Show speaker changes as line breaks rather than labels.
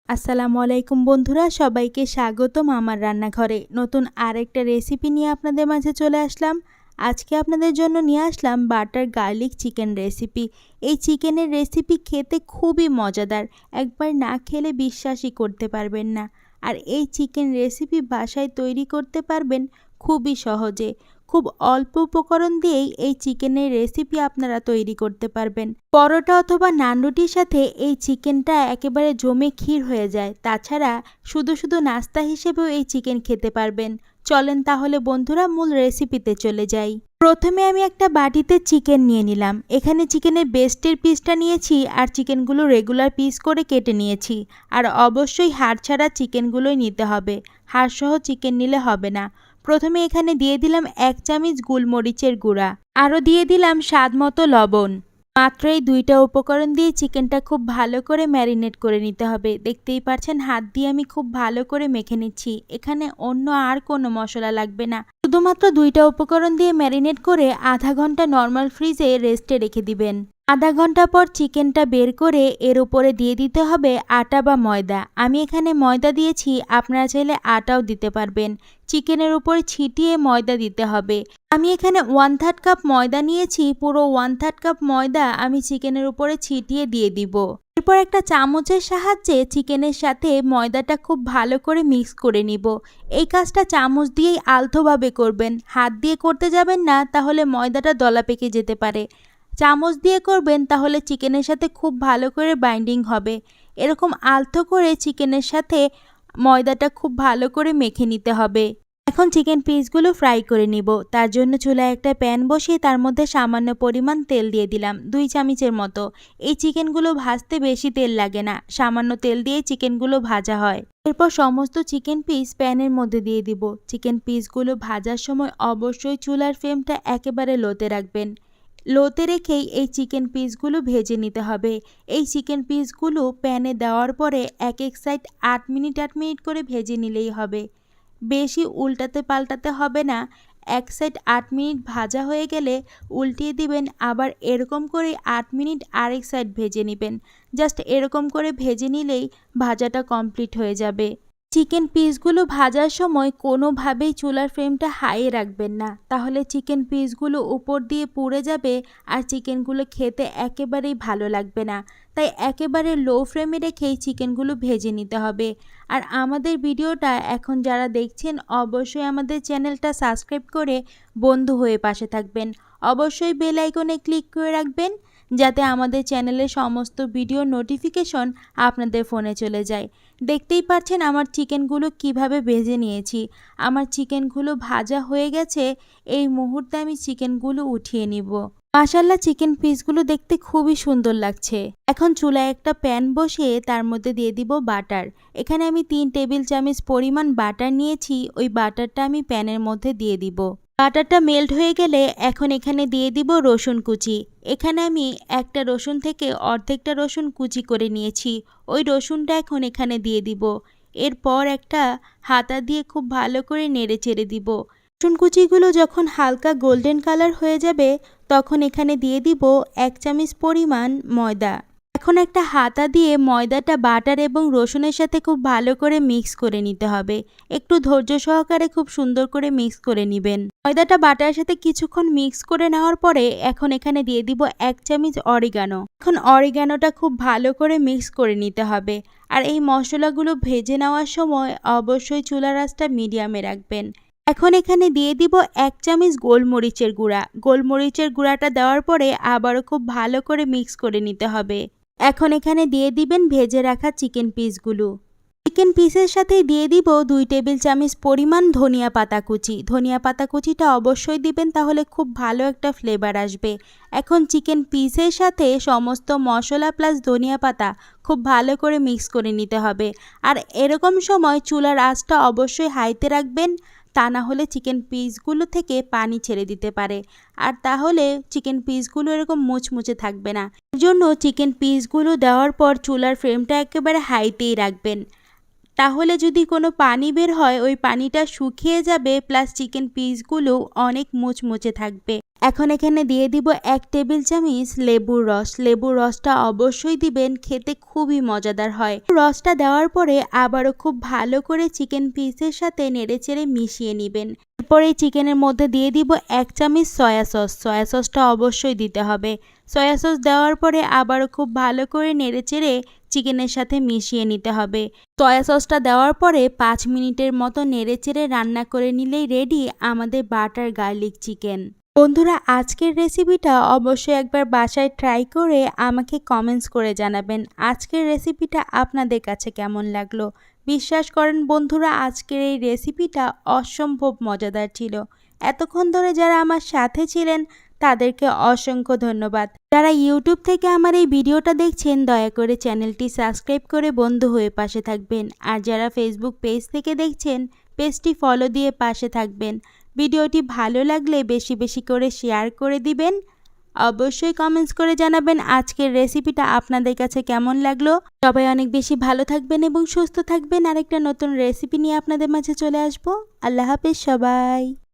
আসসালামু আলাইকুম বন্ধুরা, সবাইকে স্বাগতম আমার রান্নাঘরে। নতুন আরেকটা রেসিপি নিয়ে আপনাদের মাঝে চলে আসলাম। আজকে আপনাদের জন্য নিয়ে আসলাম বাটার গার্লিক চিকেন রেসিপি। এই চিকেনের রেসিপি খেতে খুবই মজাদার, একবার না খেলে বিশ্বাসই করতে পারবেন না। আর এই চিকেন রেসিপি বাসায় তৈরি করতে পারবেন খুবই সহজে। খুব অল্প উপকরণ দিয়েই এই চিকেনের রেসিপি আপনারা তৈরি করতে পারবেন। পরোটা অথবা নান রুটির সাথে এই চিকেনটা একেবারে জমে ক্ষীর হয়ে যায়। তাছাড়া শুধু শুধু নাস্তা হিসেবেও এই চিকেন খেতে পারবেন। চলেন তাহলে বন্ধুরা মূল রেসিপিতে চলে যাই। প্রথমে আমি একটা বাটিতে চিকেন নিয়ে নিলাম। এখানে চিকেনের বেস্টের পিসটা নিয়েছি আর চিকেনগুলো রেগুলার পিস করে কেটে নিয়েছি। আর অবশ্যই হাড় ছাড়া চিকেনগুলোই নিতে হবে, হাড়সহ চিকেন নিলে হবে না। প্রথমে এখানে দিয়ে দিলাম 1 চামচ গোলমরিচের গুঁড়া, আরও দিয়ে দিলাম স্বাদ মতো লবণ। মাত্র এই দুইটা উপকরণ দিয়ে চিকেনটা খুব ভালো করে ম্যারিনেট করে নিতে হবে। দেখতেই পাচ্ছেন হাত দিয়ে আমি খুব ভালো করে মেখে নিচ্ছি। এখানে অন্য আর কোনো মশলা লাগবে না, শুধুমাত্র দুইটা উপকরণ দিয়ে ম্যারিনেট করে আধা ঘন্টা নর্মাল ফ্রিজে রেস্টে রেখে দিবেন। আধা ঘন্টা পর চিকেনটা বের করে এর উপরে দিয়ে দিতে হবে আটা বা ময়দা। আমি এখানে ময়দা দিয়েছি, আপনারা চাইলে আটাও দিতে পারবেন। চিকেনের উপরে ছিটিয়ে ময়দা দিতে হবে। আমি এখানে 1/3 কাপ ময়দা নিয়েছি, পুরো 1/3 কাপ ময়দা আমি চিকেনের উপরে ছিটিয়ে দিয়ে দিব। এরপর একটা চামচের সাহায্যে চিকেনের সাথে ময়দাটা খুব ভালো করে মিক্স করে নিব। এই কাজটা চামচ দিয়েই আলতোভাবে করবেন, হাত দিয়ে করতে যাবেন না, তাহলে ময়দাটা দলা পেকে যেতে পারে। চামচ দিয়ে করবেন, তাহলে চিকেনের সাথে খুব ভালো করে বাইন্ডিং হবে। এরকম আলতো করে চিকেনের সাথে ময়দাটা খুব ভালো করে মেখে নিতে হবে। এখন চিকেন পিসগুলো ফ্রাই করে নিব। তার জন্য চুলায় একটা প্যান বসিয়ে তার মধ্যে সামান্য পরিমাণ তেল দিয়ে দিলাম, 2 চামচের মতো। এই চিকেনগুলো ভাজতে বেশি তেল লাগে না, সামান্য তেল দিয়ে চিকেনগুলো ভাজা হয়। এরপর সমস্ত চিকেন পিস প্যানের মধ্যে দিয়ে দিব। চিকেন পিসগুলো ভাজার সময় অবশ্যই চুলার ফ্লেমটা একেবারে লোতে রাখবেন। লোতে রেখেই এই চিকেন পিসগুলো ভেজে নিতে হবে। এই চিকেন পিসগুলো প্যানে দেওয়ার পরে এক এক সাইড 8 মিনিট 8 মিনিট করে ভেজে নিলেই হবে। বেশি উল্টাতে পাল্টাতে হবে না। এক সাইড 8 মিনিট ভাজা হয়ে গেলে উল্টিয়ে দিবেন, আবার এরকম করে 8 মিনিট আরেক সাইড ভেজে নেবেন। জাস্ট এরকম করে ভেজে নিলেই ভাজাটা কমপ্লিট হয়ে যাবে। চিকেন পিসগুলো ভাজার সময় কোনোভাবেই চুলার ফ্লেমটা হাইয়ে রাখবেন না, তাহলে চিকেন পিসগুলো উপর দিয়ে পুড়ে যাবে আর চিকেনগুলো খেতে একেবারেই ভালো লাগবে না। তাই একেবারে লো ফ্লেমে রেখেই চিকেনগুলো ভেজে নিতে হবে। আর আমাদের ভিডিওটা এখন যারা দেখছেন অবশ্যই আমাদের চ্যানেলটা সাবস্ক্রাইব করে বন্ধু হয়ে পাশে থাকবেন। অবশ্যই বেল আইকনে ক্লিক করে রাখবেন, যাতে আমাদের চ্যানেলের সমস্ত ভিডিও নোটিফিকেশন আপনাদের ফোনে চলে যায়। দেখতেই পাচ্ছেন আমার চিকেনগুলো কিভাবে ভেজে নিয়েছি। আমার চিকেনগুলো ভাজা হয়ে গেছে। এই মুহূর্তে আমি চিকেনগুলো উঠিয়ে নিব। মাশাআল্লাহ, চিকেন পিসগুলো দেখতে খুবই সুন্দর লাগছে। এখন চুলায় একটা প্যান বসিয়ে তার মধ্যে দিয়ে দিব বাটার। এখানে আমি 3 টেবিল চামচ পরিমাণ বাটার নিয়েছি। ওই বাটারটা আমি প্যানের মধ্যে দিয়ে দিব। বাটারটা মেল্ট হয়ে গেলে এখন এখানে দিয়ে দিব রসুন কুচি। এখানে আমি একটা রসুন থেকে অর্ধেকটা রসুন কুচি করে নিয়েছি। ওই রসুনটা এখন এখানে দিয়ে দিব। এরপর একটা হাতা দিয়ে খুব ভালো করে নেড়ে চেড়ে দিব। রসুন কুচিগুলো যখন হালকা গোল্ডেন কালার হয়ে যাবে তখন এখানে দিয়ে দিব 1 চামচ পরিমাণ ময়দা। এখন একটা হাতা দিয়ে ময়দাটা বাটার এবং রসুনের সাথে খুব ভালো করে মিক্স করে নিতে হবে। একটু ধৈর্য সহকারে খুব সুন্দর করে মিক্স করে নেবেন। ময়দাটা বাটারের সাথে কিছুক্ষণ মিক্স করে নেওয়ার পরে এখন এখানে দিয়ে দিব 1 চামচ অরিগানো। এখন অরিগানোটা খুব ভালো করে মিক্স করে নিতে হবে। আর এই মশলাগুলো ভেজে নেওয়ার সময় অবশ্যই চুলার আঁচটা মিডিয়ামে রাখবেন। এখন এখানে দিয়ে দিব 1 চামচ গোলমরিচের গুঁড়া। গোলমরিচের গুঁড়াটা দেওয়ার পরে আবারও খুব ভালো করে মিক্স করে নিতে হবে। এখন এখানে দিয়ে দিবেন ভেজে রাখা চিকেন পিসগুলো। চিকেন পিসের সাথে দিয়ে দিব 2 টেবিল চামচ পরিমাণ ধনিয়া পাতা কুচি। ধনিয়া পাতা কুচিটা অবশ্যই দিবেন, তাহলে খুব ভালো একটা ফ্লেভার আসবে। এখন চিকেন পিসের সাথে সমস্ত মশলা প্লাস ধনিয়া পাতা খুব ভালো করে মিক্স করে নিতে হবে। আর এরকম সময় চুলার আঁচটা অবশ্যই হাইতে রাখবেন, তা না হলে চিকেন পিসগুলো থেকে পানি ছেড়ে দিতে পারে। আর তাহলে চিকেন পিসগুলো এরকম মুচমুচে থাকবে না। এর জন্য চিকেন পিসগুলো দেওয়ার পর চুলার ফ্লেমটা একেবারে হাইতেই রাখবেন। তাহলে যদি কোনো পানি বের হয় ওই পানিটা শুকিয়ে যাবে, প্লাস চিকেন পিসগুলো অনেক মুচমুচে থাকবে। এখন এখানে দিয়ে দিব 1 টেবিল চামচ লেবুর রস। লেবুর রসটা অবশ্যই দিবেন, খেতে খুবই মজাদার হয়। রসটা দেওয়ার পরে আবারও খুব ভালো করে চিকেন পিসের সাথে নেড়েচেড়ে মিশিয়ে নেবেন। এরপরে চিকেনের মধ্যে দিয়ে দিব 1 চামচ সয়া সস। সয়া সসটা অবশ্যই দিতে হবে। সয়া সস দেওয়ার পরে আবারও খুব ভালো করে নেড়েচেড়ে চিকেনের সাথে মিশিয়ে নিতে হবে। সয়া সসটা দেওয়ার পরে 5 মিনিটের মতো নেড়েচেড়ে রান্না করে নিলেই রেডি আমাদের বাটার গার্লিক চিকেন। বন্ধুরা, আজকের রেসিপিটা অবশ্যই একবার বাসায় ট্রাই করে আমাকে কমেন্টস করে জানাবেন আজকের রেসিপিটা আপনাদের কাছে কেমন লাগলো। বিশ্বাস করেন বন্ধুরা, আজকের এই রেসিপিটা অসম্ভব মজাদার ছিল। এতক্ষণ ধরে যারা আমার সাথে ছিলেন তাদেরকে অসংখ্য ধন্যবাদ। যারা ইউটিউব থেকে আমার এই ভিডিওটা দেখছেন দয়া করে চ্যানেলটি সাবস্ক্রাইব করে বন্ধু হয়ে পাশে থাকবেন। আর যারা ফেসবুক পেজ থেকে দেখছেন পেজটি ফলো দিয়ে পাশে থাকবেন। ভিডিওটি ভালো লাগলে বেশি বেশি করে শেয়ার করে দিবেন। অবশ্যই কমেন্টস করে জানাবেন আজকের রেসিপিটা আপনাদের কাছে কেমন লাগলো। সবাই অনেক বেশি ভালো থাকবেন এবং সুস্থ থাকবেন। আরেকটা নতুন রেসিপি নিয়ে আপনাদের মাঝে চলে আসবো। আল্লাহ হাফেজ সবাই।